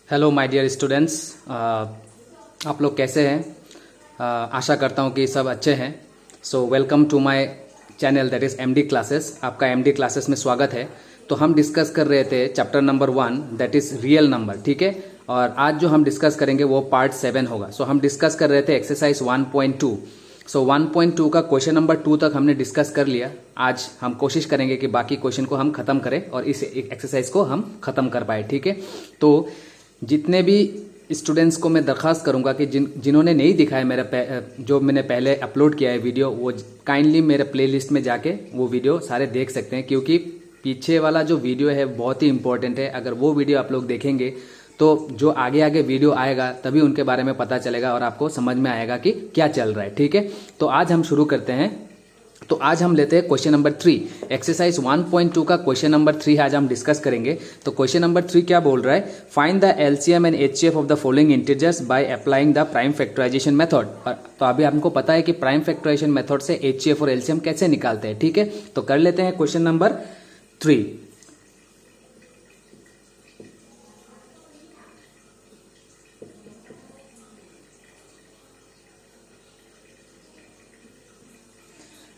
Hello my dear students, आप लोग कैसे हैं? आशा करता हूं कि सब अच्छे हैं। So welcome to my channel that is MD classes. आपका एमडी क्लासेस में स्वागत है। तो हम डिस्कस कर रहे थे chapter number 1 that is real number, ठीक है। और आज जो हम डिस्कस करेंगे वो पार्ट 7 होगा। सो हम डिस्कस कर रहे थे एक्सरसाइज 1.2। सो 1.2 का क्वेश्चन नंबर 2 तक हमने डिस्कस कर लिया। आज हम कोशिश करेंगे कि बाकी क्वेश्चन को हम खत्म करें और इस एक्सरसाइज को हम खत्म कर पाए, ठीक है। तो जितने भी स्टूडेंट्स को मैं दरख्वास्त करूंगा कि जिन्होंने नहीं दिखा है मेरा जो मैंने पहले अपलोड किया है वीडियो, वो काइंडली मेरे प्लेलिस्ट में जाके वो वीडियो सारे देख सकते हैं, क्योंकि पीछे वाला जो वीडियो है बहुत ही इंपॉर्टेंट है। अगर वो वीडियो आप लोग देखेंगे तो जो आगे आगे वीडियो आएगा तभी उनके बारे में पता चलेगा और आपको समझ में आएगा कि क्या चल रहा है, ठीक है। तो आज हम शुरू करते हैं। तो आज हम लेते हैं क्वेश्चन नंबर 3। एक्सरसाइज 1.2 का क्वेश्चन नंबर 3 आज हम डिस्कस करेंगे। तो क्वेश्चन नंबर 3 क्या बोल रहा है? Find the LCM and HCF of the following integers by applying the prime factorisation method. तो अभी हमको पता है कि प्राइम फैक्टराइजेशन मेथड से एचसीएफ और एलसीएम कैसे निकालते हैं, ठीक है। तो कर लेते हैं क्वेश्चन नंबर 3।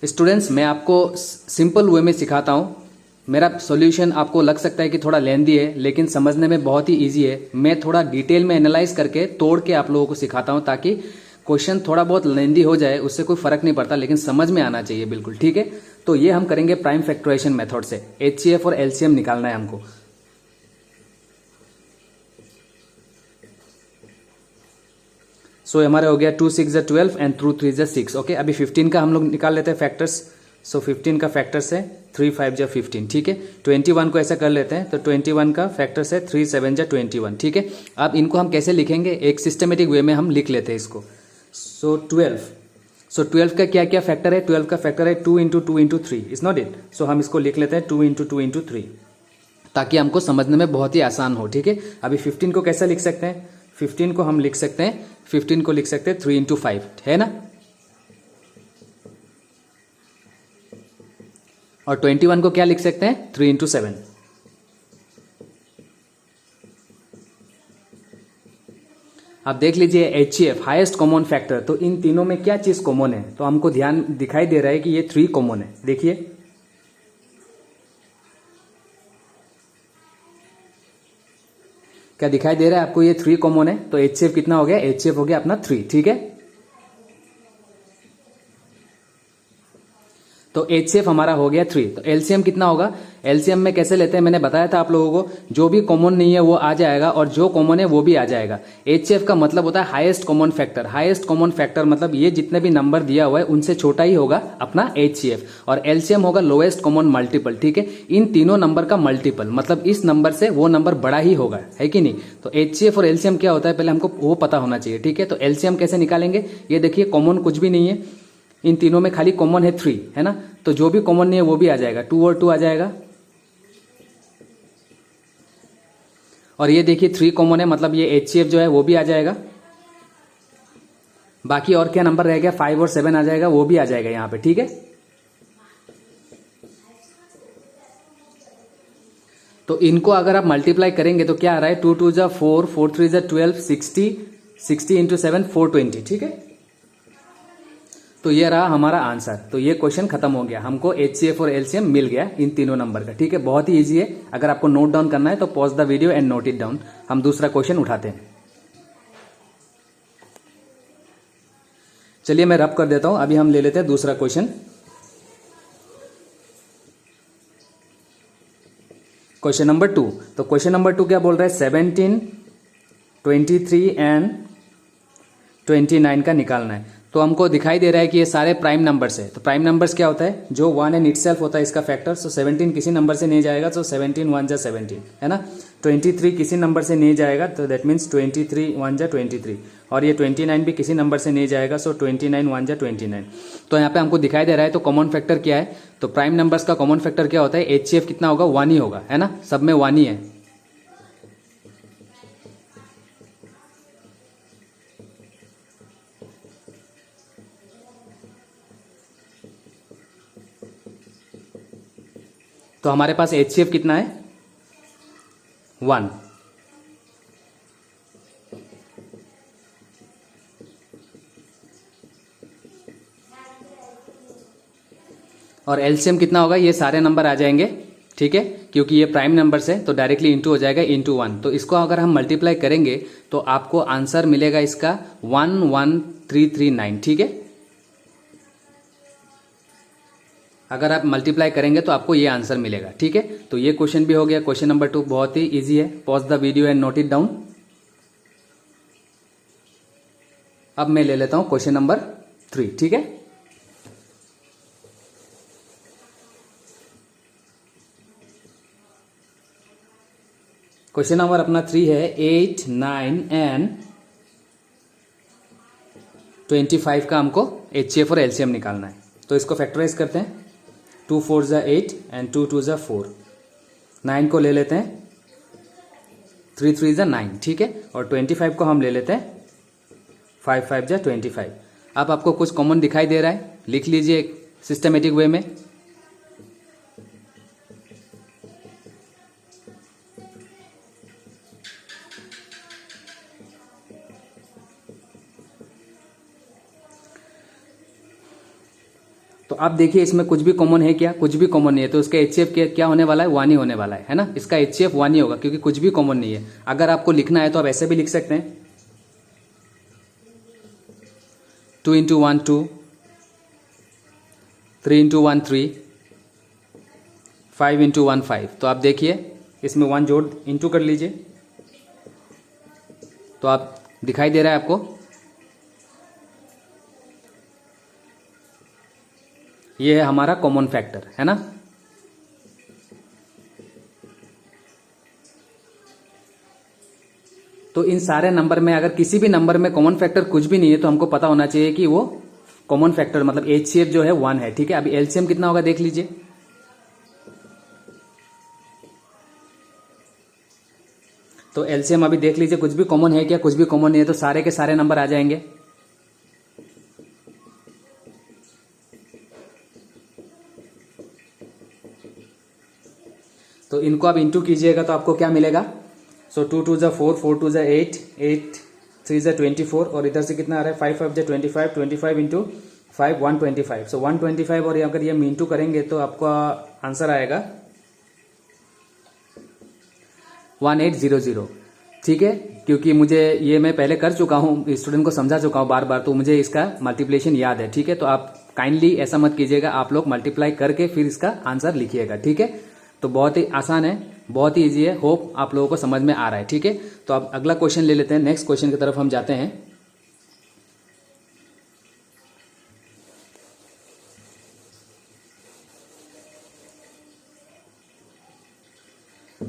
स्टूडेंट्स, मैं आपको सिंपल वे में सिखाता हूँ। मेरा सॉल्यूशन आपको लग सकता है कि थोड़ा लेंदी है, लेकिन समझने में बहुत ही इजी है। मैं थोड़ा डिटेल में एनालाइज करके तोड़ के आप लोगों को सिखाता हूँ, ताकि क्वेश्चन थोड़ा बहुत लेंदी हो जाए उससे कोई फर्क नहीं पड़ता, लेकिन समझ में आना चाहिए बिल्कुल, ठीक है। तो ये हम करेंगे प्राइम फैक्टराइजेशन मेथड से। एचसीएफ और एलसीएम निकालना है हमको। सो हमारे हो गया 2 6 12 एंड 2 3 6। ओके, अभी 15 का हम लोग निकाल लेते हैं फैक्टर्स। सो 15 का फैक्टर्स है 3 5 15, ठीक है। 21 को ऐसा कर लेते हैं। तो 21 का फैक्टर्स है 3 7 21, ठीक है। अब इनको हम कैसे लिखेंगे? एक सिस्टमेटिक वे में हम लिख लेते हैं इसको। सो 12 का क्या क्या फैक्टर है? 12 का फैक्टर है 2 into 2 into 3, is not it. So हम इसको लिख लेते हैं 2 इंटू 2 इंटू 3, ताकि हमको समझने में बहुत ही आसान हो, ठीक है। अभी 15 को कैसे लिख सकते हैं? 15 को हम लिख सकते हैं 3 इंटू 5, है ना। और 21 को क्या लिख सकते हैं? 3 इंटू 7। अब देख लीजिए एचसीएफ हाईएस्ट कॉमन फैक्टर। तो इन तीनों में क्या चीज कॉमन है? तो हमको ध्यान दिखाई दे रहा है कि ये 3 कॉमन है। देखिए, क्या दिखाई दे रहा है आपको? ये 3 कॉमन है। तो एचसीएफ कितना हो गया? एचसीएफ हो गया अपना 3, ठीक है। तो एचसीएफ हमारा हो गया 3। तो एलसीएम कितना होगा? एलसीएम में कैसे लेते हैं मैंने बताया था आप लोगों को। जो भी कॉमन नहीं है वो आ जाएगा, और जो कॉमन है वो भी आ जाएगा। एचसीएफ का मतलब होता है highest common factor. Highest common factor मतलब ये जितने भी नंबर दिया हुआ है उनसे छोटा ही होगा अपना एचसीएफ। और एलसीएम होगा लोएस्ट कॉमन मल्टीपल, ठीक है। इन तीनों नंबर का मल्टीपल, मतलब इस नंबर से वो नंबर बड़ा ही होगा, है कि नहीं। तो एचसीएफ और एलसीएम क्या होता है पहले हमको वो पता होना चाहिए, ठीक है। तो एलसीएम कैसे निकालेंगे? ये देखिए, कॉमन कुछ भी नहीं है इन तीनों में, खाली कॉमन है 3, है ना। तो जो भी कॉमन नहीं है वो भी आ जाएगा, 2 और 2 आ जाएगा। और ये देखिए 3 कॉमन है, मतलब ये एचसीएफ जो है वो भी आ जाएगा। बाकी और क्या नंबर रह गया? 5 और 7 आ जाएगा, वो भी आ जाएगा यहाँ पे, ठीक है। तो इनको अगर आप मल्टीप्लाई करेंगे तो क्या आ रहा है? 2 2 4, 4 3 12, 60 इंटू 7 420, ठीक है। तो ये रहा हमारा आंसर। तो ये क्वेश्चन खत्म हो गया। हमको एचसीएफ और एलसीएम मिल गया इन तीनों नंबर का, ठीक है। बहुत ही इजी है। अगर आपको नोट डाउन करना है तो pause the video and note it down. हम दूसरा क्वेश्चन उठाते हैं। चलिए मैं रब कर देता हूं। अभी हम ले लेते हैं दूसरा क्वेश्चन। Question number 2। तो क्वेश्चन नंबर 2 क्या बोल रहा है? 17, 23 एंड 29 का निकालना है। तो हमको दिखाई दे रहा है कि ये सारे प्राइम नंबर्स है। तो प्राइम नंबर्स क्या होता है? जो 1 एंड इटसेल्फ होता है इसका फैक्टर। सो 17 किसी नंबर से नहीं जाएगा, तो 17 1 17, है ना। 23 किसी नंबर से नहीं जाएगा, तो दैट मीन्स 23 1 23। और ये 29 भी किसी नंबर से नहीं जाएगा, सो 29 1 29। तो यहाँ पे हमको दिखाई दे रहा है। तो कॉमन फैक्टर क्या है? तो प्राइम नंबर्स का कॉमन फैक्टर क्या होता है? एचसीएफ कितना होगा? 1 ही होगा, है ना। सब में 1 ही है। तो हमारे पास एचसीएफ कितना है? 1। और एलसीएम कितना होगा, ये सारे नंबर आ जाएंगे, ठीक है, क्योंकि ये प्राइम नंबर्स है तो डायरेक्टली इंटू हो जाएगा इंटू 1। तो इसको अगर हम मल्टीप्लाई करेंगे तो आपको आंसर मिलेगा इसका 11339, ठीक है। अगर आप मल्टीप्लाई करेंगे तो आपको ये आंसर मिलेगा, ठीक है। तो ये क्वेश्चन भी हो गया। क्वेश्चन नंबर 2 बहुत ही इजी है। Pause the video and note it down. अब मैं ले लेता हूं क्वेश्चन नंबर 3, ठीक है। क्वेश्चन नंबर अपना 3 है 8, 9 एंड 25 का हमको एचसीएफ और एलसीएम निकालना है। तो इसको फैक्टराइज करते हैं। 2 4 ज़ा 8 एंड 2 2 ज़ा 4। 9 को ले लेते हैं, 3 3 ज़ा 9, ठीक है। और 25 को हम ले लेते हैं, 5 5 ज़ा 25। अब आपको कुछ कॉमन दिखाई दे रहा है, लिख लीजिए सिस्टमेटिक वे में। तो आप देखिए इसमें कुछ भी कॉमन है क्या, कुछ भी कॉमन नहीं है। तो इसका एचसीएफ क्या होने वाला है, 1 ही होने वाला है ना। इसका एचसीएफ 1 ही होगा क्योंकि कुछ भी कॉमन नहीं है। अगर आपको लिखना है तो आप ऐसे भी लिख सकते हैं, 2 इंटू 1 2, 3 इंटू 1 3, 5 इंटू 1 5। तो आप देखिए इसमें 1 जोड़ इंटू कर लीजिए, तो आप दिखाई दे रहा है आपको, ये है हमारा कॉमन फैक्टर, है ना। तो इन सारे नंबर में अगर किसी भी नंबर में कॉमन फैक्टर कुछ भी नहीं है तो हमको पता होना चाहिए कि वो कॉमन फैक्टर मतलब एचसीएफ जो है 1 है, ठीक है। अभी एलसीएम कितना होगा देख लीजिए। तो एलसीएम अभी देख लीजिए कुछ भी कॉमन है क्या, कुछ भी कॉमन नहीं है, तो सारे के सारे नंबर आ जाएंगे। तो इनको आप इंटू कीजिएगा तो आपको क्या मिलेगा। सो 2 2 ज़ा 4, 4 2 ज़ा 8, 8 3 ज़ा 24, और इधर से कितना आ रहा है 5 5 ज़ा 25, 25 इंटू 5 125। सो 125 और अगर ये इंटू करेंगे तो आपका आंसर आएगा 1800, ठीक है। क्योंकि मुझे ये मैं पहले कर चुका हूँ, स्टूडेंट को समझा चुका हूँ बार बार, तो मुझे इसका मल्टीप्लिकेशन याद है, ठीक है। तो आप काइंडली ऐसा मत कीजिएगा, आप लोग मल्टीप्लाई करके फिर इसका आंसर लिखिएगा, ठीक है। तो बहुत ही आसान है, बहुत ही इजी है। होप आप लोगों को समझ में आ रहा है, ठीक है। तो अब अगला क्वेश्चन ले लेते हैं, नेक्स्ट क्वेश्चन की तरफ हम जाते हैं।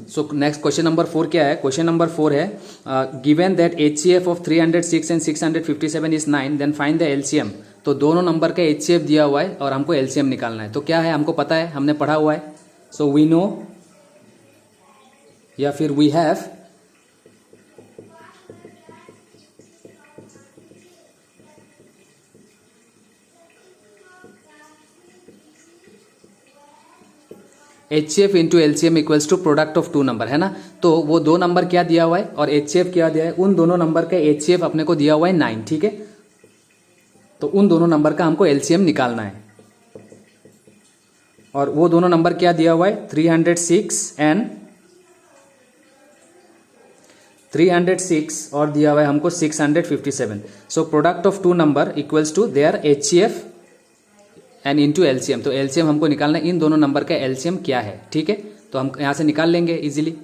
सो नेक्स्ट क्वेश्चन नंबर 4 क्या है। क्वेश्चन नंबर 4 है given that HCF of 306 and 657 is 9, then find the LCM. तो दोनों नंबर का एचसीएफ दिया हुआ है और हमको एलसीएम निकालना है। तो क्या है हमको पता है, हमने पढ़ा हुआ है। सो वी नो या फिर we have HCF into LCM equals to product of 2 number, है ना। तो वो 2 नंबर क्या दिया हुआ है और एचसीएफ क्या दिया है, उन दोनों नंबर का एचसीएफ अपने को दिया हुआ है 9, ठीक है। तो उन दोनों नंबर का हमको एलसीएम निकालना है। और वो दोनों नंबर क्या दिया हुआ है 306 एंड 306 और दिया हुआ है हमको 657। So product of 2 number equals to their HCF and into LCM. तो एलसीएम हमको निकालना है, इन दोनों नंबर का एलसीएम क्या है, ठीक है। तो हम यहां से निकाल लेंगे इजीली।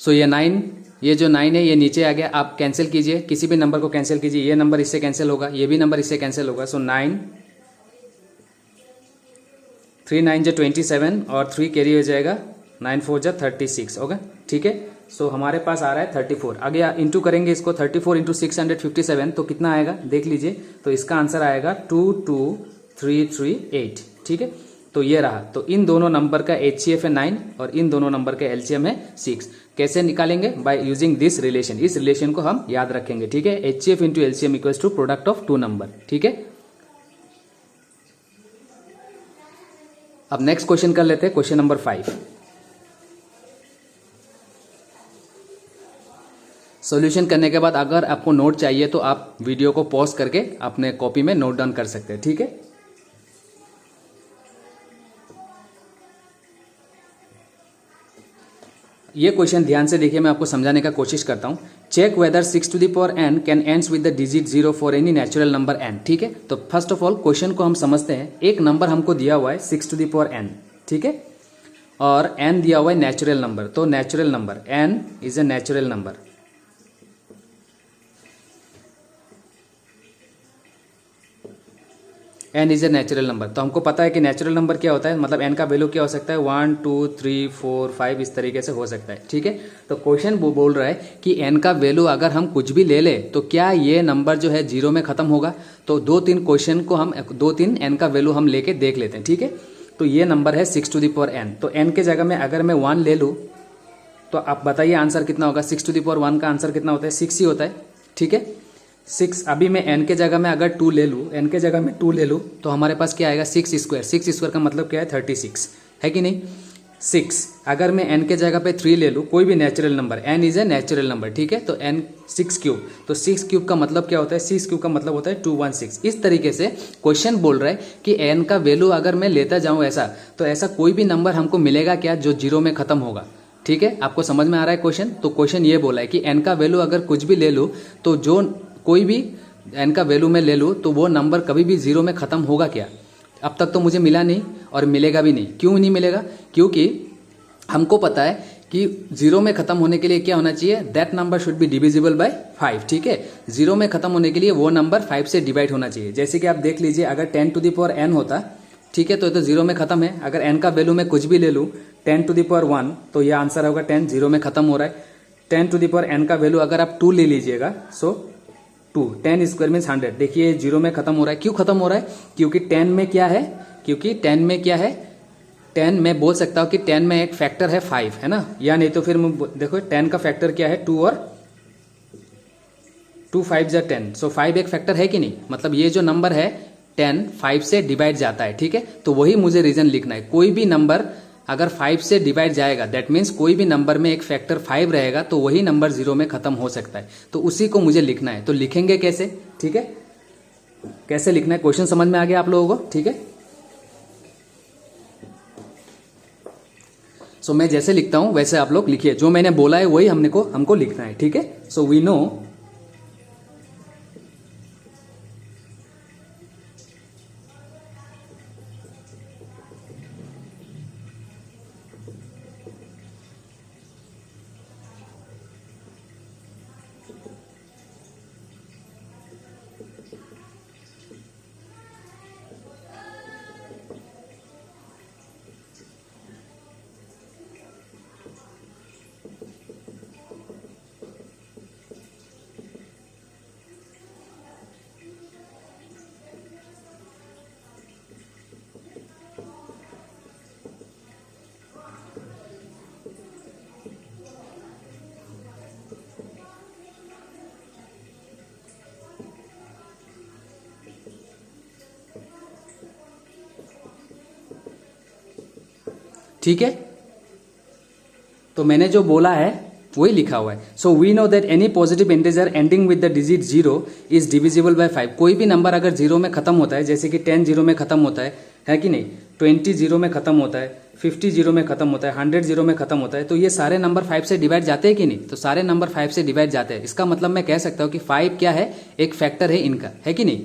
सो ये 9, ये जो 9 है ये नीचे आ गया। आप कैंसिल कीजिए, किसी भी नंबर को कैंसिल कीजिए। ये नंबर इससे कैंसिल होगा, ये भी नंबर इससे कैंसिल होगा। सो 9 3 9 जा 27 और 3 कैरी हो जाएगा, 9 4 जा 36 होगा, ठीक है। सो हमारे पास आ रहा है 34। आगे इंटू करेंगे इसको, 34 इंटू 657 तो कितना आएगा देख लीजिए। तो इसका आंसर आएगा 22338, ठीक है। तो ये रहा। तो इन दोनों नंबर का एचसीएफ है 9 और इन दोनों नंबर का एलसीएम है 6। कैसे निकालेंगे, बाय यूजिंग दिस रिलेशन। इस रिलेशन को हम याद रखेंगे, ठीक है। HCF into LCM equals to product of 2 number, ठीक है। अब नेक्स्ट क्वेश्चन कर लेते हैं, क्वेश्चन नंबर 5। सॉल्यूशन करने के बाद अगर आपको नोट चाहिए तो आप वीडियो को पॉज करके अपने कॉपी में नोट डाउन कर सकते हैं, ठीक है। ये क्वेश्चन ध्यान से देखिए, मैं आपको समझाने का कोशिश करता हूँ। Check whether 6 to the power n can ends with the digit 0 for any natural number n, ठीक है। तो फर्स्ट ऑफ ऑल क्वेश्चन को हम समझते हैं। एक नंबर हमको दिया हुआ है 6 टू द पावर n, ठीक है, और n दिया हुआ है नेचुरल नंबर। तो natural number n is a natural number. n is a natural number. तो हमको पता है कि नेचुरल नंबर क्या होता है, मतलब n का वैल्यू क्या हो सकता है, 1 2 3 4 5 इस तरीके से हो सकता है, ठीक है। तो क्वेश्चन बोल रहा है कि n का वैल्यू अगर हम कुछ भी ले ले तो क्या ये नंबर जो है जीरो में खत्म होगा। तो 2-3 क्वेश्चन को हम 2-3 n का वैल्यू हम लेके देख लेते हैं, ठीक है। तो ये नंबर है 6 टू द पावर n। तो n के जगह में अगर मैं 1 ले लूँ तो आप बताइए आंसर कितना होगा। 6 टू द पावर 1 का आंसर कितना होता है, 6 ही होता है, ठीक है। 6। अभी मैं n के जगह में अगर 2 ले लूँ, n के जगह में 2 ले लूँ तो हमारे पास क्या आएगा, 6 स्क्वायर। 6 स्क्वायर का मतलब क्या है, 36 है कि नहीं। 6 अगर मैं n के जगह पे 3 ले लूँ, कोई भी natural number, n is a natural number, ठीक है। तो n 6 क्यूब, तो 6 क्यूब का मतलब क्या होता है, 6 क्यूब का मतलब होता है 216। इस तरीके से क्वेश्चन बोल रहा है कि n का वैल्यू अगर मैं लेता जाऊँ ऐसा, तो ऐसा कोई भी नंबर हमको मिलेगा क्या जो जीरो में खत्म होगा, ठीक है। आपको समझ में आ रहा है क्वेश्चन। तो क्वेश्चन ये बोला है कि n का वैल्यू अगर कुछ भी ले लूँ तो जो कोई भी n का वैल्यू मैं ले लूँ तो वो नंबर कभी भी जीरो में खत्म होगा क्या। अब तक तो मुझे मिला नहीं और मिलेगा भी नहीं। क्यों नहीं मिलेगा, क्योंकि हमको पता है कि जीरो में खत्म होने के लिए क्या होना चाहिए, that number should be divisible by 5, ठीक है। जीरो में खत्म होने के लिए वो नंबर 5 से डिवाइड होना चाहिए। जैसे कि आप देख लीजिए, अगर 10 टू द पावर n होता, ठीक है, तो ये तो जीरो में खत्म है। अगर n का वैल्यू मैं कुछ भी ले लूँ 10 टू द पावर 1, तो ये आंसर होगा 10, जीरो में खत्म हो रहा है। 10 टू द पावर n का वैल्यू अगर आप 2 ले लीजिएगा, सो 2, 10 स्क्वायर मीन्स 100। देखिए जीरो में खत्म हो रहा है। क्यों खत्म हो रहा है, क्योंकि 10 में क्या है, क्योंकि 10 में क्या है, 10 मैं बोल सकता हूँ कि 10 में एक फैक्टर है 5, है ना। या नहीं तो फिर देखो 10 का फैक्टर क्या है, 2 और 2 5 जा 10, सो 5 एक फैक्टर है कि नहीं। मतलब ये जो नंबर है 10 5 से डिवाइड जाता है, ठीक है। तो वही मुझे रीजन लिखना है। कोई भी नंबर अगर 5 से डिवाइड जाएगा, दैट मीन्स कोई भी नंबर में एक फैक्टर 5 रहेगा, तो वही नंबर जीरो में खत्म हो सकता है। तो उसी को मुझे लिखना है। तो लिखेंगे कैसे, ठीक है, कैसे लिखना है, क्वेश्चन समझ में आ गया आप लोगों को, ठीक है। सो मैं जैसे लिखता हूं वैसे आप लोग लिखिए। जो मैंने बोला है वही हमको लिखना है, ठीक है। सो वी नो ठीक है। तो मैंने जो बोला है वही लिखा हुआ है। So we know that any positive integer ending with the digit 0 is divisible by 5। कोई भी नंबर अगर जीरो में खत्म होता है, जैसे कि 10 जीरो में खत्म होता है कि नहीं, 20 जीरो में खत्म होता है, 50 जीरो में खत्म होता है, 100 जीरो में खत्म होता है, तो ये सारे नंबर 5 से डिवाइड जाते हैं कि नहीं। तो सारे नंबर 5 से डिवाइड जाते हैं। इसका मतलब मैं कह सकता हूं कि 5 क्या है, एक फैक्टर है इनका, है कि नहीं।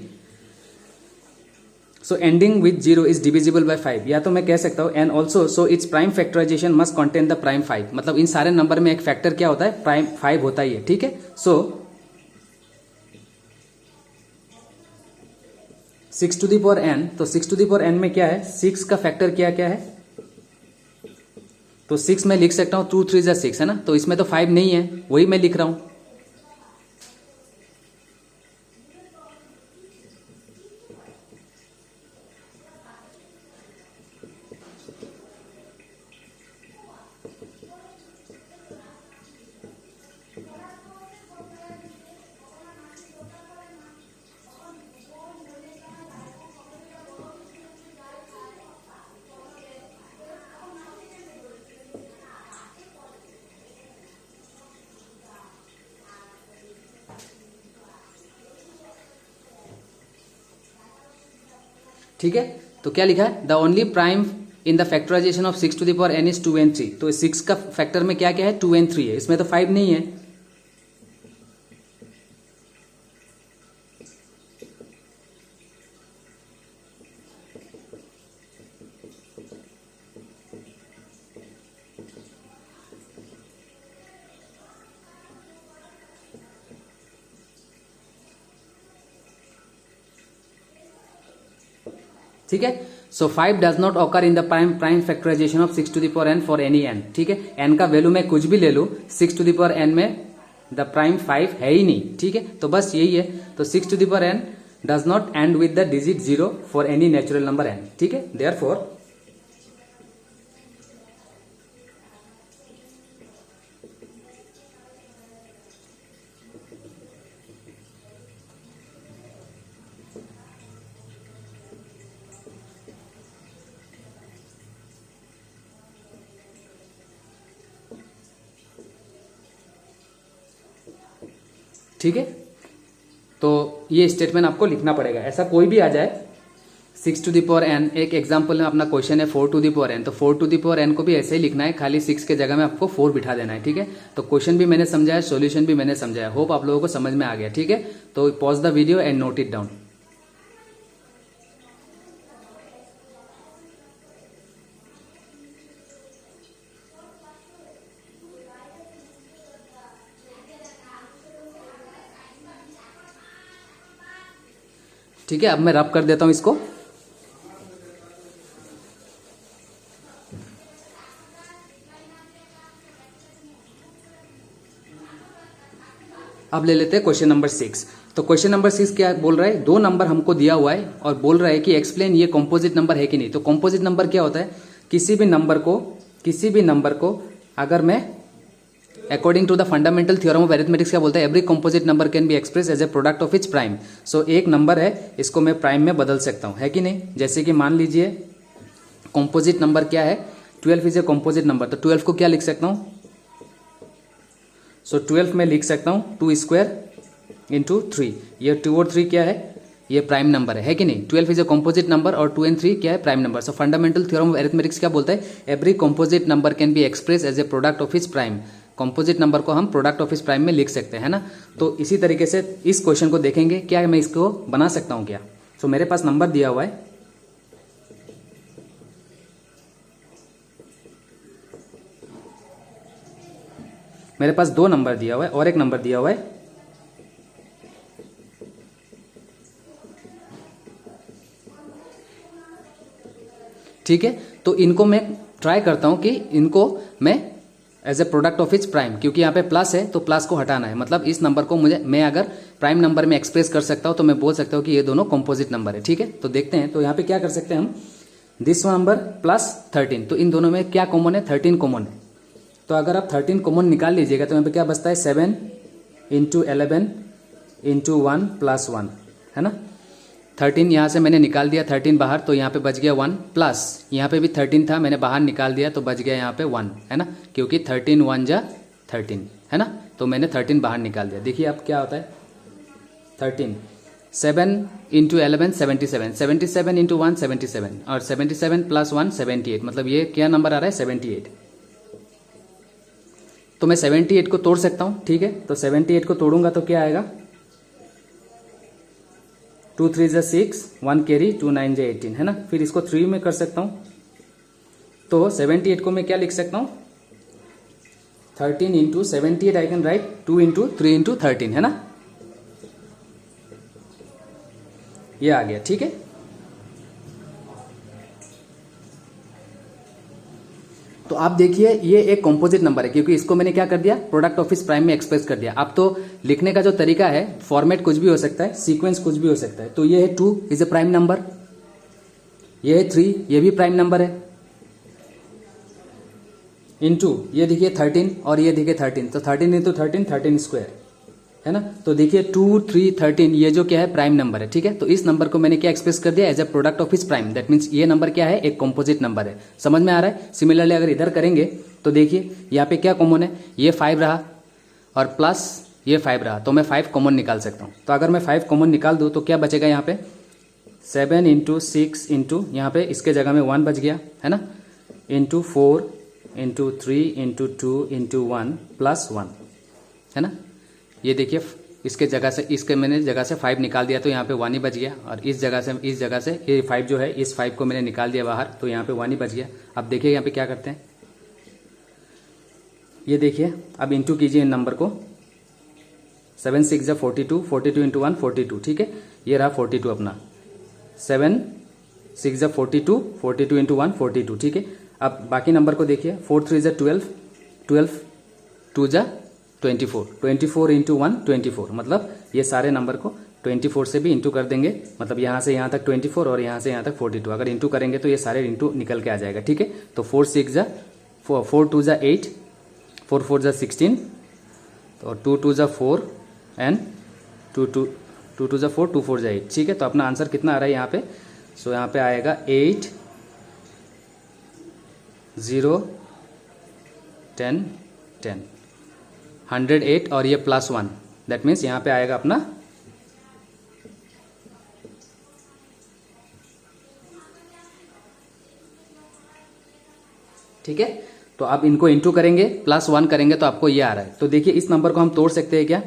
So ending with 0 is divisible by 5, या तो मैं कह सकता हूं and also so it's prime factorisation must contain the prime 5। मतलब इन सारे नंबर में एक फैक्टर क्या होता है, प्राइम 5 होता ही है, ठीक है। सो 6 टू द पावर n, तो 6 टू द पावर n में क्या है, 6 का फैक्टर क्या क्या है, तो 6 में लिख सकता हूं 2 3 जा 6, है ना। तो इसमें तो 5 नहीं है, वही मैं लिख रहा हूं। ठीक है, तो क्या लिखा है, the only prime in the factorisation of 6 to the power n is 2 and 3। तो 6 का फैक्टर में क्या क्या है, 2 and 3 है, इसमें तो 5 नहीं है। ठीक है, so 5 does not occur in the prime factorisation of 6 to the power n for any n। ठीक है, n का वैल्यू मैं कुछ भी ले लूं, 6 टू द पावर n में द प्राइम 5 है ही नहीं। ठीक है, तो बस यही है, तो 6 to the power n does not end with the digit 0 for any natural number n। ठीक है, देयरफॉर ठीक है, तो ये स्टेटमेंट आपको लिखना पड़ेगा, ऐसा कोई भी आ जाए 6 टू द पावर n। एक एग्जांपल में अपना क्वेश्चन है 4 टू द पावर n, तो 4 टू द पावर n को भी ऐसे ही लिखना है, खाली 6 के जगह में आपको 4 बिठा देना है। ठीक है, तो क्वेश्चन भी मैंने समझाया, सॉल्यूशन भी मैंने समझाया, होप आप लोगों को समझ में आ गया। ठीक है, तो pause the video and note it down. ठीक है, अब मैं रब कर देता हूं इसको। अब ले लेते हैं क्वेश्चन नंबर 6। तो क्वेश्चन नंबर 6 क्या बोल रहा है, दो नंबर हमको दिया हुआ है और बोल रहा है कि एक्सप्लेन ये कॉम्पोजिट नंबर है कि नहीं। तो कॉम्पोजिट नंबर क्या होता है, किसी भी नंबर को अगर मैं according to the fundamental theorem of arithmetics क्या बोलता है, every composite number can be express as a product of its prime. So एक नंबर है, इसको मैं प्राइम में बदल सकता हूं, है कि नहीं। जैसे कि मान लीजिए कॉम्पोजिट नंबर क्या है, 12 इज ए कॉम्पोजिट नंबर, तो 12 को क्या लिख सकता हूं, सो 12 में लिख सकता हूं 2 स्क्वायर इंटू 3। ये 2 और 3 क्या है, ये प्राइम नंबर है कि नहीं। 12 इज ए कॉम्पोजिट नंबर और 2 and 3 क्या है, prime number. So fundamental theorem of arithmetics क्या बोलता है, every composite number can be express as a product of its prime. Composite number को हम प्रोडक्ट ऑफ इस प्राइम में लिख सकते हैं ना। तो इसी तरीके से इस क्वेश्चन को देखेंगे, क्या मैं इसको बना सकता हूं क्या। सो मेरे पास नंबर दिया हुआ है, मेरे पास 2 नंबर दिया हुआ है और एक नंबर दिया हुआ है। ठीक है, तो इनको मैं ट्राई करता हूं कि इनको मैं as a product of its prime, क्योंकि यहाँ पे प्लस है तो प्लस को हटाना है, मतलब इस नंबर को मैं अगर प्राइम नंबर में एक्सप्रेस कर सकता हूँ तो मैं बोल सकता हूँ कि ये दोनों कॉम्पोजिट नंबर है। ठीक है, तो देखते हैं, तो यहाँ पे क्या कर सकते हैं हम, दिस नंबर प्लस 13, तो इन दोनों में क्या कॉमन है, 13 कॉमन है। तो अगर आप 13 कॉमन निकाल लीजिएगा तो यहाँ पे क्या बचता है, 7 इंटू 11 इंटू 1 प्लस 1, है ना। 13 यहाँ से मैंने निकाल दिया 13 बाहर, तो यहाँ पे बच गया 1, प्लस यहाँ पे भी 13 था, मैंने बाहर निकाल दिया तो बच गया यहाँ पे 1, है ना, क्योंकि 13 1 जा 13, है ना। तो मैंने 13 बाहर निकाल दिया। देखिए अब क्या होता है, 13 7 इंटू 11 77, 77 इंटू 1 77, और 77 प्लस 1 78, मतलब ये क्या नंबर आ रहा है, 78। तो मैं 78 को तोड़ सकता हूँ। ठीक है, तो 78 को तोड़ूंगा तो क्या आएगा, 2 3 जा 6, 1 कैरी, 2 9 जा 18, है ना। फिर इसको 3 में कर सकता हूँ, तो 78 को मैं क्या लिख सकता हूँ, 13 into 78 I can write 2 into 3 into 13, है ना, ये आ गया। ठीक है, तो आप देखिए ये एक कॉम्पोजिट नंबर है, क्योंकि इसको मैंने क्या कर दिया, प्रोडक्ट ऑफ इस प्राइम में एक्सप्रेस कर दिया। अब तो लिखने का जो तरीका है, फॉर्मेट कुछ भी हो सकता है, सीक्वेंस कुछ भी हो सकता है। तो ये है 2 इज ए प्राइम नंबर, ये है 3, ये भी प्राइम नंबर है, इंटू ये देखिए 13 और ये देखिए 13, तो 13 इंटू 13 13 स्क्वायर, है ना। तो देखिए 2 3 13 ये जो क्या है, प्राइम नंबर है। ठीक है, तो इस नंबर को मैंने क्या एक्सप्रेस कर दिया, एज ए प्रोडक्ट ऑफ इस प्राइम। दैट मीन्स ये नंबर क्या है, एक कॉम्पोजिट नंबर है। समझ में आ रहा है। सिमिलरली अगर इधर करेंगे तो देखिए यहाँ पे क्या कॉमन है, ये 5 रहा और प्लस ये 5 रहा, तो मैं 5 कॉमन निकाल सकता हूँ। तो अगर मैं 5 कॉमन निकाल दूँ तो क्या बचेगा यहाँ पे, 7 इंटू 6 इंटू यहाँ पे इसके जगह में 1 बच गया है ना, into 4 into 3 into 2 into 1 plus 1 है ना। ये देखिए इसके जगह से, इसके मैंने जगह से 5 निकाल दिया तो यहाँ पे 1 ही बच गया, और इस जगह से ये 5 जो है, इस 5 को मैंने निकाल दिया बाहर तो यहाँ पे 1 ही बच गया। अब देखिए यहाँ पे क्या करते हैं, ये देखिए अब इंटू कीजिए इन नंबर को, 7 6 जा 42, 42 इंटू 1 42, ठीक है, ये रहा 42 अपना, 7 6 जा 42, 42 इंटू 1 42, ठीक है। अब बाकी नंबर को देखिए, 4 3 जा 12, 12 2 जा 24, 24 इंटू 1 24, मतलब ये सारे नंबर को 24 से भी इंटू कर देंगे, मतलब यहाँ से यहाँ तक 24 और यहाँ से यहाँ तक 42, अगर इंटू करेंगे तो ये सारे इंटू निकल के आ जाएगा, ठीक है। तो 4 6 जा 4 2 जा 8, 4 4 जा 16, तो 2 2 जा 4 एंड 2 2 जा 4, 2 4 जा 8, ठीक है। तो अपना आंसर कितना आ रहा है यहाँ पे, सो यहाँ पे आएगा 8 0 10 10, 108 और ये प्लस 1, दैट मीन्स यहाँ पे आएगा अपना ठीक है। तो आप इनको इंटू करेंगे, प्लस 1 करेंगे तो आपको ये आ रहा है। तो देखिए इस नंबर को हम तोड़ सकते हैं क्या,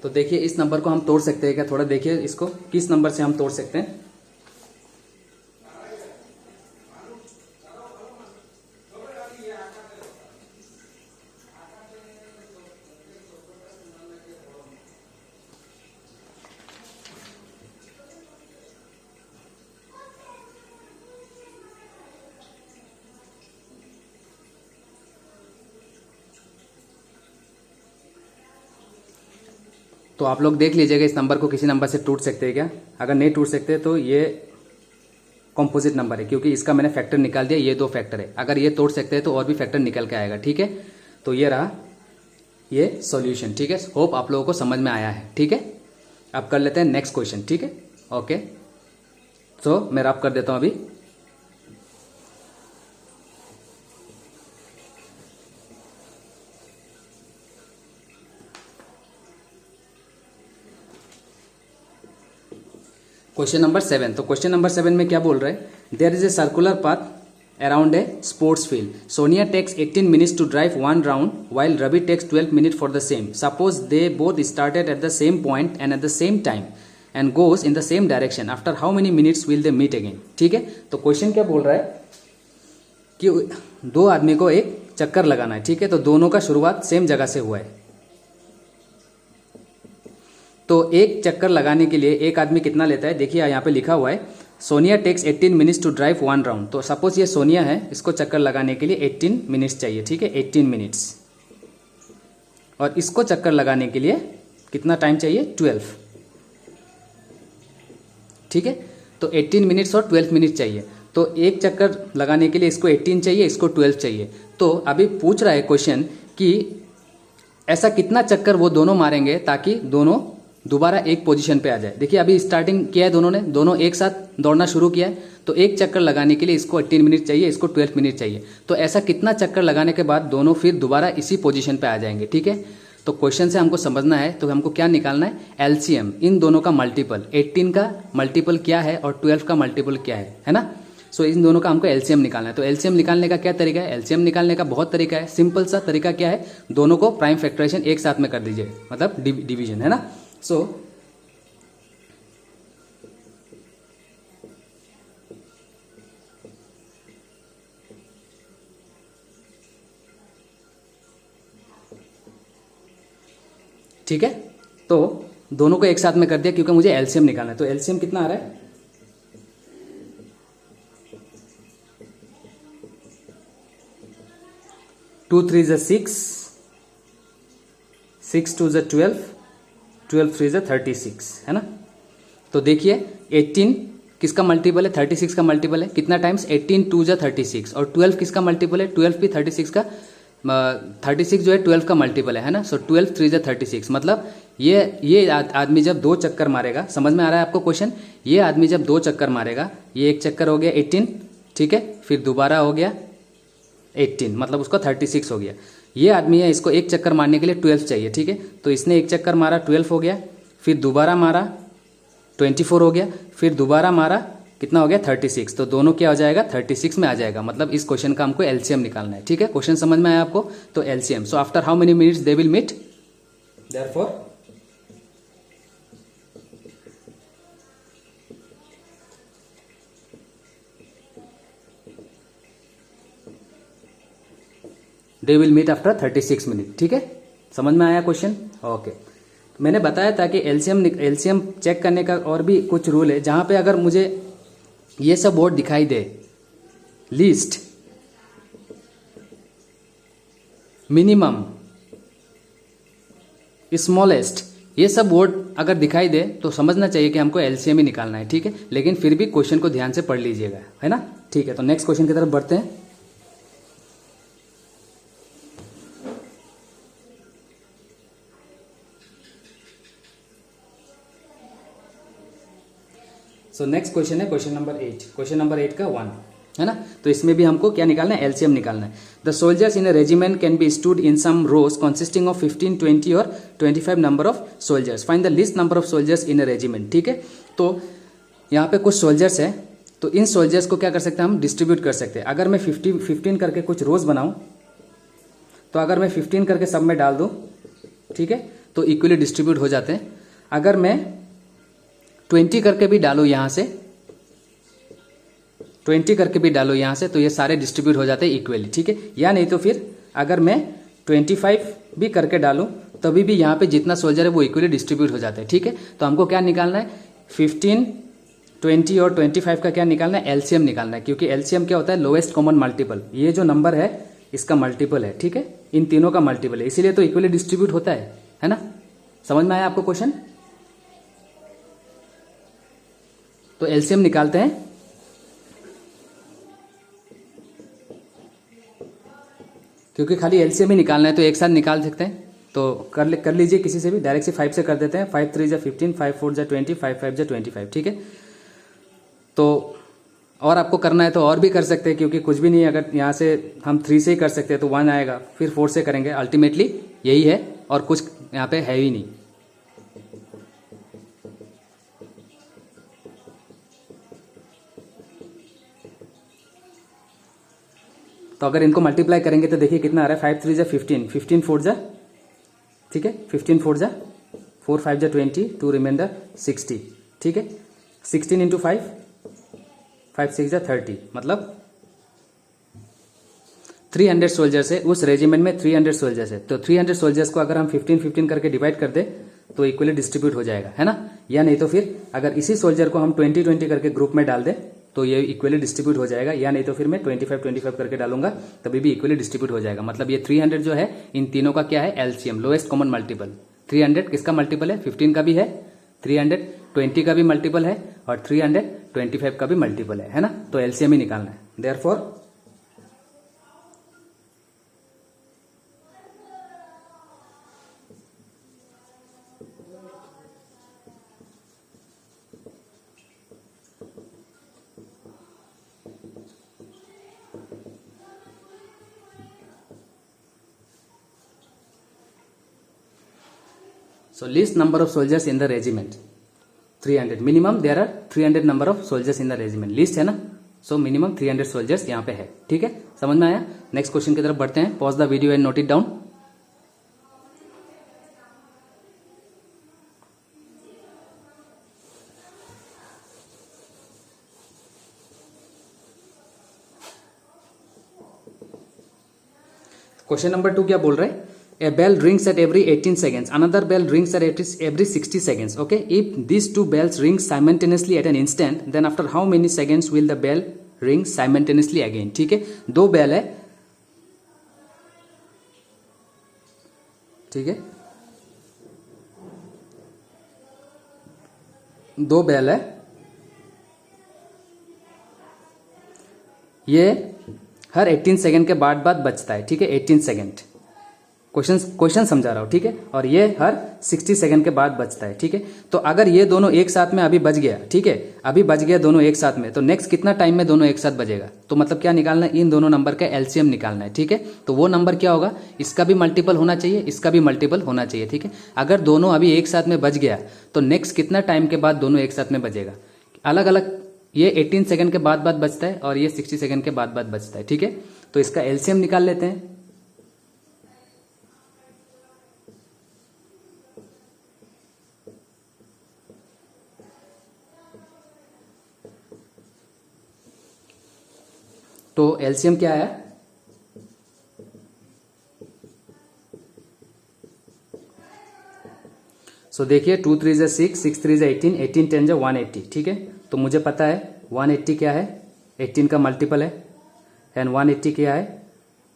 तो देखिए इस नंबर को हम तोड़ सकते हैं क्या, थोड़ा देखिए इसको किस नंबर से हम तोड़ सकते हैं। तो आप लोग देख लीजिएगा इस नंबर को किसी नंबर से टूट सकते हैं क्या, अगर नहीं टूट सकते तो ये कॉम्पोजिट नंबर है, क्योंकि इसका मैंने फैक्टर निकाल दिया, ये 2 फैक्टर है, अगर ये तोड़ सकते हैं तो और भी फैक्टर निकल के आएगा, ठीक है। तो ये रहा ये सॉल्यूशन, ठीक है। होप आप लोगों को समझ में आया है, ठीक है। अब कर लेते हैं नेक्स्ट क्वेश्चन, ठीक है, ओके। तो मैं रब कर देता हूं अभी। क्वेश्चन नंबर 7, तो क्वेश्चन नंबर 7 में क्या बोल रहे हैं, there is a circular path around a sports field, Sonia takes 18 minutes to drive 1 round while Ravi takes 12 minute for the same, suppose they both started at the same point and at the same time and goes in the same direction, after how many minutes will they meet again, ठीक है। तो question क्या बोल रहा है कि 2 आदमी को एक चक्कर लगाना है, ठीक है, तो दोनों का शुरुआत सेम जगह से हुआ है, तो एक चक्कर लगाने के लिए एक आदमी कितना लेता है, देखिए यहाँ पे लिखा हुआ है Sonia takes 18 minutes to drive 1 round, तो सपोज ये सोनिया है, इसको चक्कर लगाने के लिए 18 मिनट्स चाहिए, ठीक है, 18 मिनट्स, और इसको चक्कर लगाने के लिए कितना टाइम चाहिए, 12, ठीक है। तो 18 मिनट्स और 12 मिनट चाहिए, तो एक चक्कर लगाने के लिए इसको 18 चाहिए, इसको 12 चाहिए। तो अभी पूछ रहा है क्वेश्चन कि ऐसा कितना चक्कर वो दोनों मारेंगे ताकि दोनों दोबारा एक पोजीशन पे आ जाए। देखिए अभी स्टार्टिंग किया है दोनों एक साथ दौड़ना शुरू किया है, तो एक चक्कर लगाने के लिए इसको 18 मिनट चाहिए, इसको 12 मिनट चाहिए, तो ऐसा कितना चक्कर लगाने के बाद दोनों फिर दोबारा इसी पोजीशन पे आ जाएंगे, ठीक है। तो क्वेश्चन से हमको समझना है, तो हमको क्या निकालना है, एलसीएम, इन दोनों का मल्टीपल, 18 का मल्टीपल क्या है और 12 का मल्टीपल क्या है ना। सो इन दोनों का हमको एलसीएम निकालना है। तो एलसीएम निकालने का क्या तरीका है, एलसीएम निकालने का बहुत तरीका है, सिंपल सा तरीका क्या है, दोनों को प्राइम फैक्टराइजेशन एक साथ में कर दीजिए, मतलब डिवीजन, है ना। सो ठीक है, तो दोनों को एक साथ में कर दिया क्योंकि मुझे एलसीएम निकालना है। तो एलसीएम कितना आ रहा है, 2 3 जा 6, 6 2 जा 12, 12 3 जा 36, है ना। तो देखिए 18 किसका मल्टीपल है, 36 का मल्टीपल है, कितना टाइम्स, 18 2 जा 36, और 12 किसका मल्टीपल है, 12 भी 36 का 36 जो है 12 का मल्टीपल है ना। सो 12 3 जा 36, मतलब ये आदमी जब 2 चक्कर मारेगा, समझ में आ रहा है आपको क्वेश्चन, ये आदमी जब 2 चक्कर मारेगा, ये एक चक्कर हो गया 18, ठीक है, फिर दोबारा हो गया 18, मतलब उसको 36 हो गया। ये आदमी है, इसको एक चक्कर मारने के लिए 12 चाहिए, ठीक है। तो इसने एक चक्कर मारा 12 हो गया, फिर दोबारा मारा 24 हो गया, फिर दोबारा मारा कितना हो गया 36। तो दोनों क्या हो जाएगा 36 में आ जाएगा। मतलब इस क्वेश्चन का हमको एलसीएम निकालना है, ठीक है। क्वेश्चन समझ में आया आपको? तो LCM, so after how many minutes they will meet, therefore they will meet after 36 minute, ठीक है। समझ में आया क्वेश्चन? ओके। मैंने बताया था कि एलसीएम चेक करने का और भी कुछ रूल है, जहां पे अगर मुझे ये सब वर्ड दिखाई दे, लीस्ट, मिनिमम, स्मॉलेस्ट, ये सब वर्ड अगर दिखाई दे तो समझना चाहिए कि हमको एलसीएम ही निकालना है, ठीक है। लेकिन फिर भी क्वेश्चन को ध्यान से पढ़ लीजिएगा, है ना। ठीक है, तो नेक्स्ट क्वेश्चन की तरफ बढ़ते हैं। सो नेक्स्ट क्वेश्चन है क्वेश्चन नंबर 8, क्वेश्चन नंबर 8 का 1, है ना। तो इसमें भी हमको क्या निकालना है, एलसीएम निकालना है। The soldiers in a regiment can be stood in some rows consisting of 15, 20 और 25 number of soldiers. Find the least number of soldiers in a regiment, ठीक है। तो यहाँ पे कुछ सोल्जर्स है, तो इन सोल्जर्स को क्या कर सकते हैं हम, डिस्ट्रीब्यूट कर सकते हैं। अगर मैं 15 करके कुछ रोज बनाऊं, तो अगर मैं 15 करके सब में डाल दूं, ठीक है, तो इक्वली डिस्ट्रीब्यूट हो जाते हैं। अगर मैं 20 करके भी डालो यहां से, 20 करके भी डालो यहां से, तो ये सारे डिस्ट्रीब्यूट हो जाते हैं इक्वली, ठीक है। या नहीं तो फिर अगर मैं 25 भी करके डालूं, तभी भी यहाँ पे जितना सोल्जर है वो इक्वली डिस्ट्रीब्यूट हो जाता है, ठीक है। तो हमको क्या निकालना है, 15, 20 और 25 का क्या निकालना है, एलसीएम निकालना है। क्योंकि एलसीएम क्या होता है, लोएस्ट कॉमन मल्टीपल। ये जो नंबर है इसका मल्टीपल है, ठीक है, इन तीनों का मल्टीपल है, इसीलिए तो इक्वली डिस्ट्रीब्यूट होता है ना। समझ में आया आपको क्वेश्चन? तो एलसीएम निकालते हैं। क्योंकि खाली एलसीएम ही निकालना है तो एक साथ निकाल सकते हैं, तो कर लीजिए किसी से भी, डायरेक्ट से 5 से कर देते हैं। 5 3 जा 15, 5 4 जा 20, 5 5 जा 25, ठीक है। तो और आपको करना है तो और भी कर सकते हैं, क्योंकि कुछ भी नहीं है। अगर यहाँ से हम 3 से ही कर सकते हैं तो 1 आएगा, फिर 4 से करेंगे, अल्टीमेटली यही है और कुछ यहाँ पे है ही नहीं। तो अगर इनको मल्टीप्लाई करेंगे तो देखिए कितना आ रहा है, 5 3 जा 15, 15 4 जा, ठीक है, 15 4 जा 4 5 जा 20, 2 रिमाइंडर 60, ठीक है। 16 इंटू 5, 5 6 जा 30, मतलब 300 सोल्जर्स है उस रेजिमेंट में, 300 सोल्जर्स है। तो 300 सोल्जर्स को अगर हम 15 15 करके डिवाइड कर दे तो इक्वली डिस्ट्रीब्यूट हो जाएगा, है ना। या नहीं तो फिर अगर इसी सोल्जर को हम 20 20 करके ग्रुप में डाल दे तो ये इक्वली डिस्ट्रीब्यूट हो जाएगा। या नहीं तो फिर मैं 25 25 करके डालूंगा, तभी भी इक्वली डिस्ट्रीब्यूट हो जाएगा। मतलब ये 300 जो है इन तीनों का क्या है, एलसीएम, लोएस्ट कॉमन मल्टीपल। 300 किसका मल्टीपल है, 15 का भी है, 300 20 का भी मल्टीपल है, और 300 25 का भी मल्टीपल है ना। तो एलसीएम ही निकालना है। Therefore so list number of soldiers in the regiment 300, minimum there are 300 number of soldiers in the regiment, list है ना। so minimum 300 soldiers यहाँ पे है, ठीक है। समझ में आया? नेक्स्ट क्वेश्चन की तरफ बढ़ते हैं। Pause the video and note it down. Question number 2 क्या बोल रहे हैं, a bell rings at every 18 seconds, another bell rings at every 60 seconds, okay. If these two bells ring simultaneously at an instant, then after how many seconds will the bell ring simultaneously again, ठीक है। दो bell है, ठीक है, दो bell है, ये हर 18 second के बाद बजता है, ठीक है, 18 सेकेंड। क्वेश्चन समझा रहा हूं, ठीक है। और ये हर 60 सेकंड के बाद बजता है, ठीक है। तो अगर ये दोनों एक साथ में अभी बज गया, ठीक है, अभी बज गया दोनों एक साथ में, तो नेक्स्ट कितना टाइम में दोनों एक साथ बजेगा? तो मतलब क्या निकालना है? इन दोनों नंबर का एलसीएम निकालना है, ठीक है। तो वो नंबर क्या होगा? इसका भी मल्टीपल होना चाहिए, इसका भी मल्टीपल होना चाहिए, ठीक है। अगर दोनों अभी एक साथ में बज गया तो नेक्स्ट कितना टाइम के बाद दोनों एक साथ में बजेगा? अलग अलग, ये 18 सेकंड के बाद बजता है और ये 60 सेकंड के बाद बजता है, ठीक है। तो इसका एलसीएम निकाल लेते हैं। तो एलसीएम क्या है? सो देखिए 2 3 ज़ा 6, 6 3 ज़ा 18, 18 10 ज़ा 180, ठीक है। तो मुझे पता है 180 क्या है? 18 का मल्टीपल है, एंड 180 क्या है?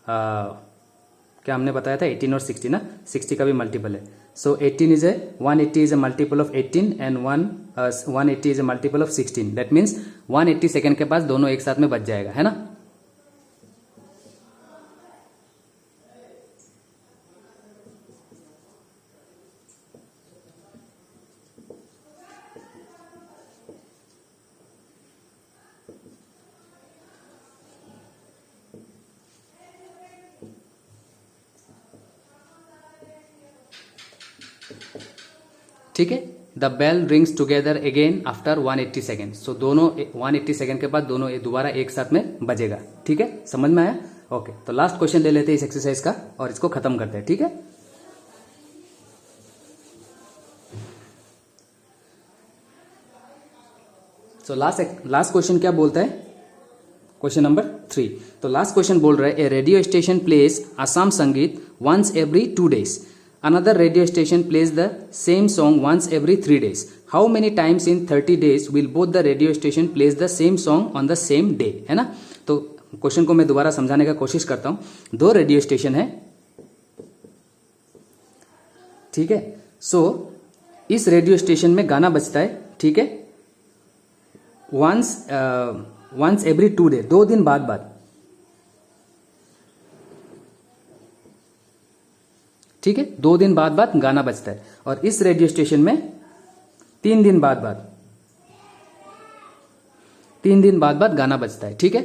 क्या हमने बताया था? 18 और 60 ना, 60 का भी मल्टीपल है। सो 180 is a multiple of 18 and 180 is a multiple of 16। That means 180 second के पास दोनों एक साथ में बच जाएगा, है ना। ठीक है। The bell rings together again after 180 second. So दोनों 180 सेकेंड के बाद दोनों दोबारा एक साथ में बजेगा, ठीक है। समझ में आया? ओके, तो लास्ट क्वेश्चन ले लेते हैं इस एक्सरसाइज का और इसको खत्म करते हैं, ठीक है। सो लास्ट क्वेश्चन क्या बोलता है? Question number 3। तो लास्ट क्वेश्चन बोल रहा है ए रेडियो स्टेशन प्लेज असम संगीत once every 2 days. Another radio station plays the same song once every 3 days. How many times in 30 days will both the radio station plays the same song on the same day? है ना। तो question को मैं दोबारा समझाने का कोशिश करता हूं। 2 रेडियो स्टेशन है, ठीक है। सो इस रेडियो स्टेशन में गाना बजता है, ठीक है, वंस एवरी 2 day, 2 दिन बाद, ठीक है। 2 दिन बाद गाना बजता है। और इस रेडियो स्टेशन में 3 दिन बाद 3 दिन बाद गाना बजता है, ठीक है।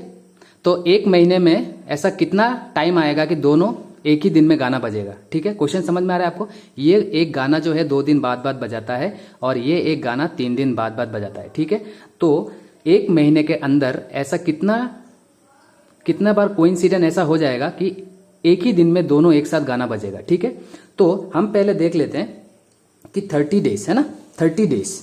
तो 1 महीने में ऐसा कितना टाइम आएगा कि दोनों एक ही दिन में गाना बजेगा, ठीक है। क्वेश्चन समझ में आ रहा है आपको? ये एक गाना जो है 2 दिन बाद बजाता है और ये एक गाना 3 दिन बाद बजाता है, ठीक है। तो 1 महीने के अंदर ऐसा कितना बार कोइंसिडेंस ऐसा हो जाएगा कि एक ही दिन में दोनों एक साथ गाना बजेगा, ठीक है। तो हम पहले देख लेते हैं कि 30 डेज है ना, 30 डेज।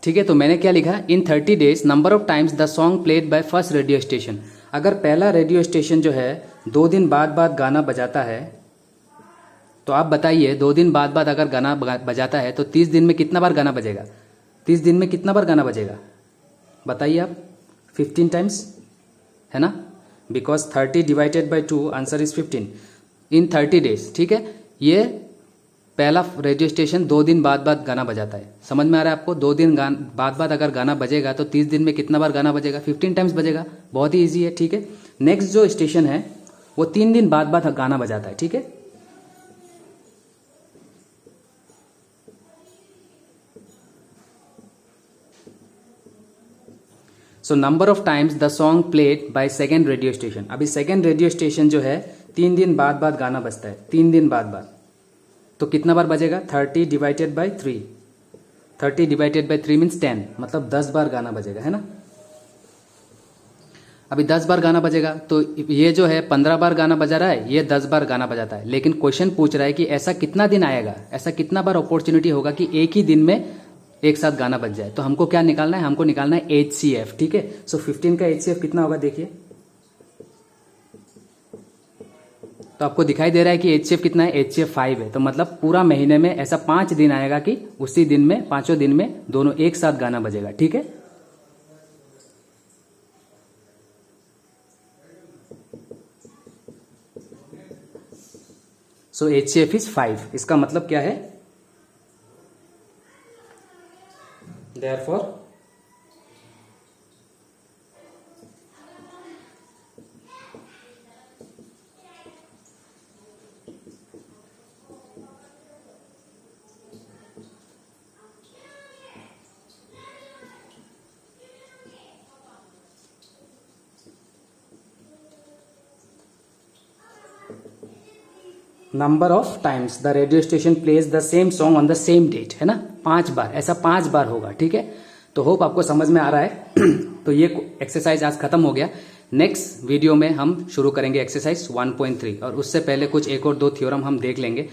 ठीक है। तो मैंने क्या लिखा? इन 30 days number of times the song played by first radio station. अगर पहला रेडियो स्टेशन जो है 2 दिन बाद गाना बजाता है, तो आप बताइए 2 दिन बाद अगर गाना बजाता है तो 30 दिन में कितना बार गाना बजेगा? 30 दिन में कितना बार गाना बजेगा बताइए आप? 15 टाइम्स, है ना, because 30 divided by 2 answer is 15 in 30 days, ठीक है। ये पहला रेडियो स्टेशन 2 दिन बाद गाना बजाता है। समझ में आ रहा है आपको? 2 दिन बाद अगर गाना बजेगा तो 30 दिन में कितना बार गाना बजेगा? 15 टाइम्स बजेगा। बहुत ही ईजी है, ठीक है। नेक्स्ट जो स्टेशन है वो 3 दिन बाद गाना बजाता है, ठीक है। So number of times the song played by second radio station. अभी सेकेंड रेडियो स्टेशन जो है 3 दिन बाद गाना बजता है, 3 दिन बाद तो कितना बार बजेगा? 30 divided by 3, 30 divided by 3 means 10, मतलब 10 बार गाना बजेगा, है ना। अभी 10 बार गाना बजेगा तो ये जो है 15 बार गाना बजा रहा है, ये 10 बार गाना बजाता है। लेकिन क्वेश्चन पूछ रहा है कि ऐसा कितना दिन आएगा, ऐसा कितना बार अपॉर्चुनिटी होगा कि एक ही दिन में एक साथ गाना बज जाए। तो हमको क्या निकालना है? हमको निकालना है HCF, ठीक है। सो 15 का HCF कितना होगा देखिए, तो आपको दिखाई दे रहा है कि HCF कितना है, HCF 5 है। तो मतलब पूरा महीने में ऐसा 5 दिन आएगा कि उसी दिन में, पांचों दिन में दोनों एक साथ गाना बजेगा, ठीक है। So HCF is 5। इसका मतलब क्या है, therefore number of times the radio station plays the same song on the same date, है ना, 5 बार, ऐसा 5 बार होगा, ठीक है। तो होप आपको समझ में आ रहा है। तो ये एक्सरसाइज आज खत्म हो गया। नेक्स्ट वीडियो में हम शुरू करेंगे एक्सरसाइज 1.3, और उससे पहले कुछ एक और 2 थ्योरम हम देख लेंगे।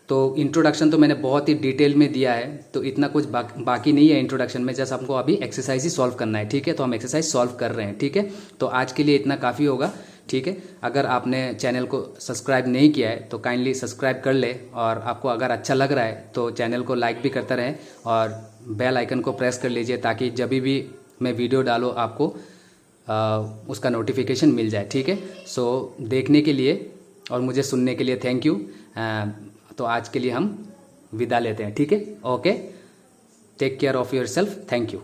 तो इंट्रोडक्शन तो मैंने बहुत ही डिटेल में दिया है, तो इतना कुछ बाकी नहीं है इंट्रोडक्शन में, जस्ट हमको अभी एक्सरसाइज ही सॉल्व करना है, ठीक है। तो हम एक्सरसाइज सॉल्व कर रहे हैं, ठीक है। तो आज के लिए इतना काफ़ी होगा, ठीक है। अगर आपने चैनल को सब्सक्राइब नहीं किया है तो काइंडली सब्सक्राइब कर ले, और आपको अगर अच्छा लग रहा है तो चैनल को लाइक भी करते रहें और बेल आइकन को प्रेस कर लीजिए, ताकि जब भी मैं वीडियो डालूँ आपको उसका नोटिफिकेशन मिल जाए, ठीक है। सो देखने के लिए और मुझे सुनने के लिए थैंक यू। तो आज के लिए हम विदा लेते हैं, ठीक है। Okay, take care of yourself, thank you.